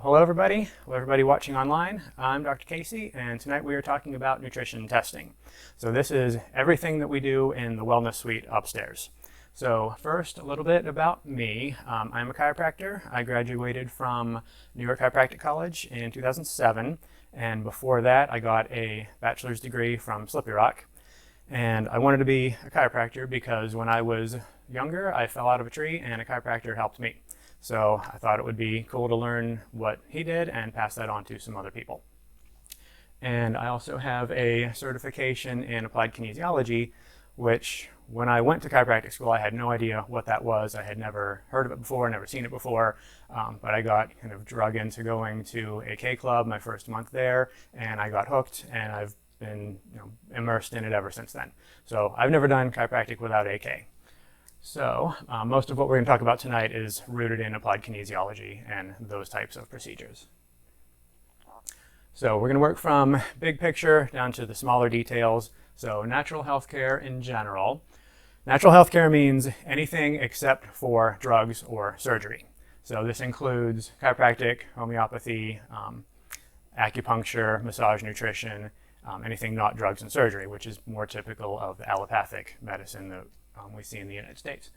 Hello everybody watching online. I'm Dr. Casey, and tonight we are talking about nutrition testing. So this is everything that we do in the wellness suite upstairs. So first, a little bit about me. I'm a chiropractor. I graduated from New York Chiropractic College in 2007, and before that I got a bachelor's degree from Slippery Rock. And I wanted to be a chiropractor because when I was younger I fell out of a tree and a chiropractor helped me. So I thought it would be cool to learn what he did and pass that on to some other people. And I also have a certification in applied kinesiology, which when I went to chiropractic school, I had no idea what that was. I had never heard of it before, never seen it before, but I got kind of drug into going to a K club my first month there, and I got hooked, and I've been immersed in it ever since then. So I've never done chiropractic without AK. So most of what we're going to talk about tonight is rooted in applied kinesiology and those types of procedures. So we're going to work from big picture down to the smaller details. So natural healthcare in general. Natural healthcare means anything except for drugs or surgery. So this includes chiropractic, homeopathy, acupuncture, massage, nutrition, anything not drugs and surgery, which is more typical of the allopathic medicine that we see in the United States.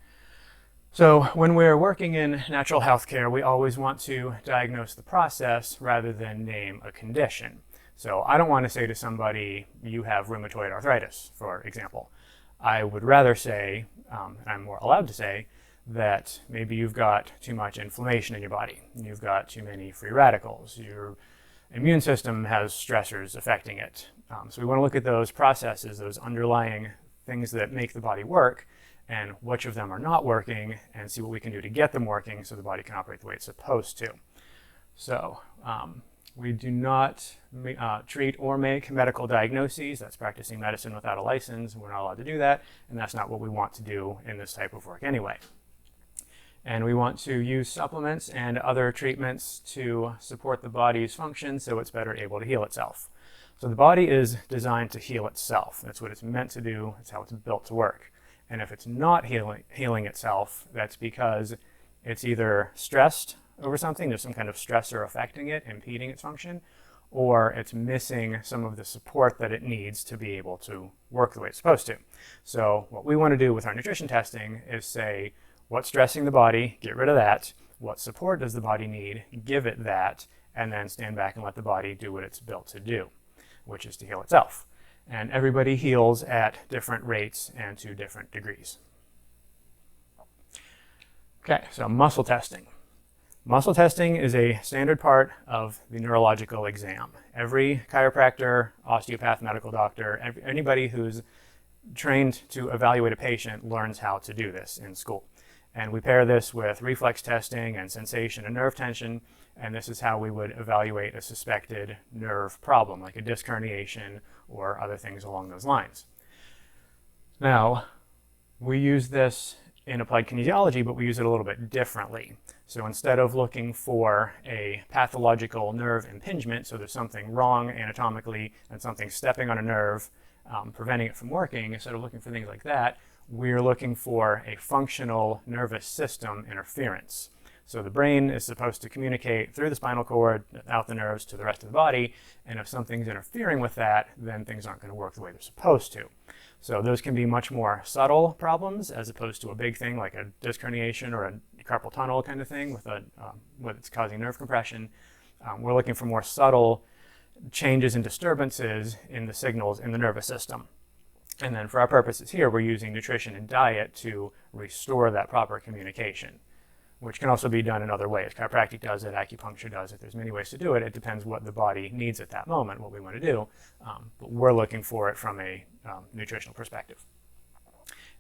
So when we're working in natural health care, we always want to diagnose the process rather than name a condition. So I don't want to say to somebody, you have rheumatoid arthritis, for example. I would rather say, and I'm more allowed to say, that maybe you've got too much inflammation in your body. You've got too many free radicals. Your immune system has stressors affecting it. So we want to look at those processes, those underlying things that make the body work, and which of them are not working, and see what we can do to get them working so the body can operate the way it's supposed to. So we do not treat or make medical diagnoses. That's practicing medicine without a license. We're not allowed to do that, and that's not what we want to do in this type of work anyway. And we want to use supplements and other treatments to support the body's function so it's better able to heal itself. So the body is designed to heal itself. That's what it's meant to do. That's how it's built to work. And if it's not healing itself, that's because it's either stressed over something, there's some kind of stressor affecting it, impeding its function, or it's missing some of the support that it needs to be able to work the way it's supposed to. So what we want to do with our nutrition testing is say, what's stressing the body? Get rid of that. What support does the body need? Give it that, and then stand back and let the body do what it's built to do, which is to heal itself. And everybody heals at different rates and to different degrees. Okay, so muscle testing. Muscle testing is a standard part of the neurological exam. Every chiropractor, osteopath, medical doctor, anybody who's trained to evaluate a patient learns how to do this in school. And we pair this with reflex testing and sensation and nerve tension, and this is how we would evaluate a suspected nerve problem, like a disc herniation or other things along those lines. Now, we use this in applied kinesiology, but we use it a little bit differently. So instead of looking for a pathological nerve impingement, so there's something wrong anatomically and something stepping on a nerve, preventing it from working, instead of looking for things like that, we're looking for a functional nervous system interference. So the brain is supposed to communicate through the spinal cord, out the nerves to the rest of the body, and if something's interfering with that, then things aren't going to work the way they're supposed to. So those can be much more subtle problems as opposed to a big thing like a disc herniation or a carpal tunnel kind of thing with it's causing nerve compression. We're looking for more subtle changes and disturbances in the signals in the nervous system. And then for our purposes here, we're using nutrition and diet to restore that proper communication, which can also be done in other ways. Chiropractic does it, acupuncture does it. There's many ways to do it. It depends what the body needs at that moment, what we want to do. But we're looking for it from a nutritional perspective.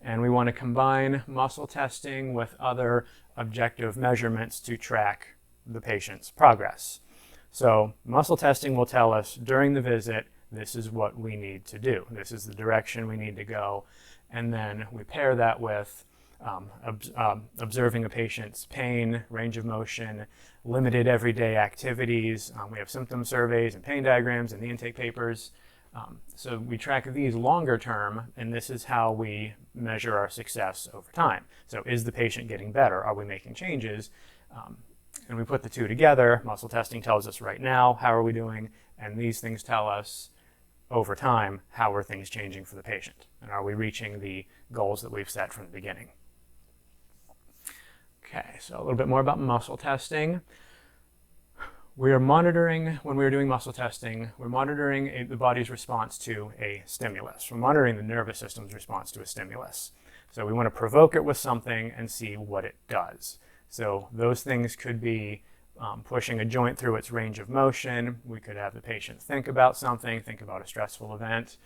And we want to combine muscle testing with other objective measurements to track the patient's progress. So muscle testing will tell us during the visit, this is what we need to do. This is the direction we need to go. And then we pair that with observing a patient's pain, range of motion, limited everyday activities. We have symptom surveys and pain diagrams in the intake papers. So we track these longer term, and this is how we measure our success over time. So is the patient getting better? Are we making changes? And we put the two together. Muscle testing tells us right now, how are we doing? And these things tell us over time, how are things changing for the patient? And are we reaching the goals that we've set from the beginning? Okay, so a little bit more about muscle testing. We are monitoring, when we're doing muscle testing, we're monitoring the body's response to a stimulus. We're monitoring the nervous system's response to a stimulus. So we want to provoke it with something and see what it does. So those things could be pushing a joint through its range of motion. We could have the patient think about something, think about a stressful event,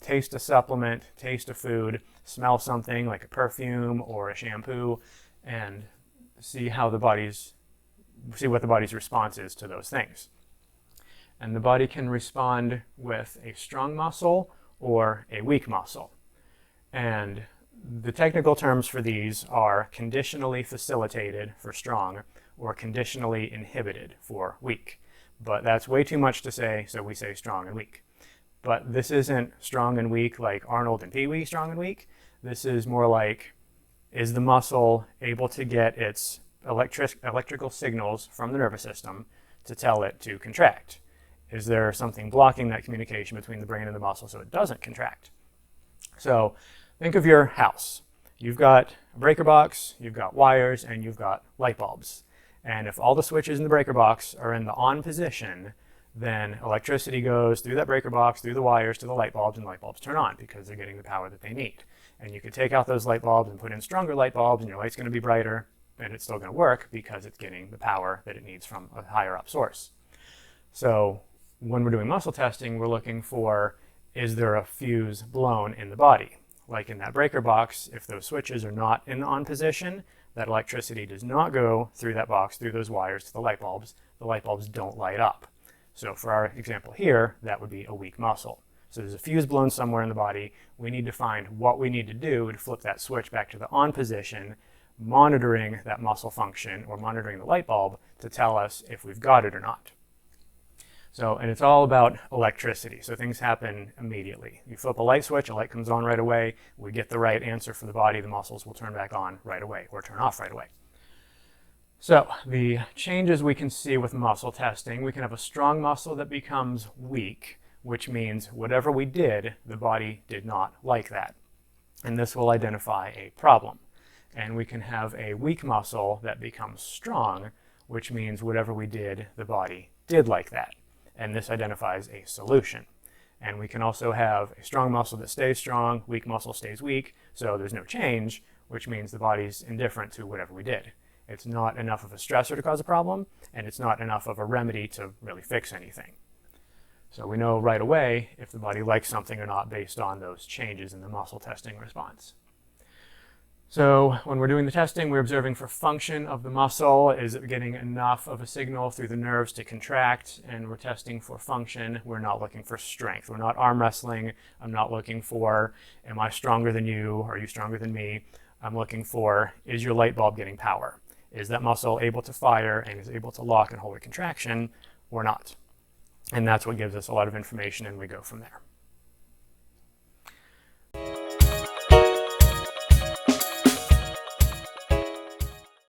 taste a supplement, taste a food, smell something like a perfume or a shampoo, and see what the body's response is to those things. And the body can respond with a strong muscle or a weak muscle. And the technical terms for these are conditionally facilitated for strong or conditionally inhibited for weak. But that's way too much to say, so we say strong and weak. But this isn't strong and weak like Arnold and Pee Wee strong and weak. This is more like, is the muscle able to get its electrical signals from the nervous system to tell it to contract? Is there something blocking that communication between the brain and the muscle so it doesn't contract? So think of your house. You've got a breaker box, you've got wires, and you've got light bulbs. And if all the switches in the breaker box are in the on position, then electricity goes through that breaker box, through the wires to the light bulbs, and the light bulbs turn on because they're getting the power that they need. And you could take out those light bulbs and put in stronger light bulbs, and your light's going to be brighter, and it's still going to work because it's getting the power that it needs from a higher up source. So when we're doing muscle testing, we're looking for, is there a fuse blown in the body? Like in that breaker box, if those switches are not in the on position, that electricity does not go through that box, through those wires to the light bulbs don't light up. So for our example here, that would be a weak muscle. So there's a fuse blown somewhere in the body. We need to find what we need to do to flip that switch back to the on position, monitoring that muscle function or monitoring the light bulb to tell us if we've got it or not. So, and it's all about electricity. So things happen immediately. You flip a light switch, a light comes on right away. We get the right answer for the body. The muscles will turn back on right away or turn off right away. So the changes we can see with muscle testing, we can have a strong muscle that becomes weak, which means whatever we did, the body did not like that. And this will identify a problem. And we can have a weak muscle that becomes strong, which means whatever we did, the body did like that. And this identifies a solution. And we can also have a strong muscle that stays strong, weak muscle stays weak, so there's no change, which means the body's indifferent to whatever we did. It's not enough of a stressor to cause a problem, and it's not enough of a remedy to really fix anything. So we know right away if the body likes something or not based on those changes in the muscle testing response. So when we're doing the testing, we're observing for function of the muscle. Is it getting enough of a signal through the nerves to contract? And we're testing for function. We're not looking for strength. We're not arm wrestling. I'm not looking for, am I stronger than you? Are you stronger than me? I'm looking for, is your light bulb getting power? Is that muscle able to fire and is able to lock and hold a contraction or not? And that's what gives us a lot of information, and we go from there.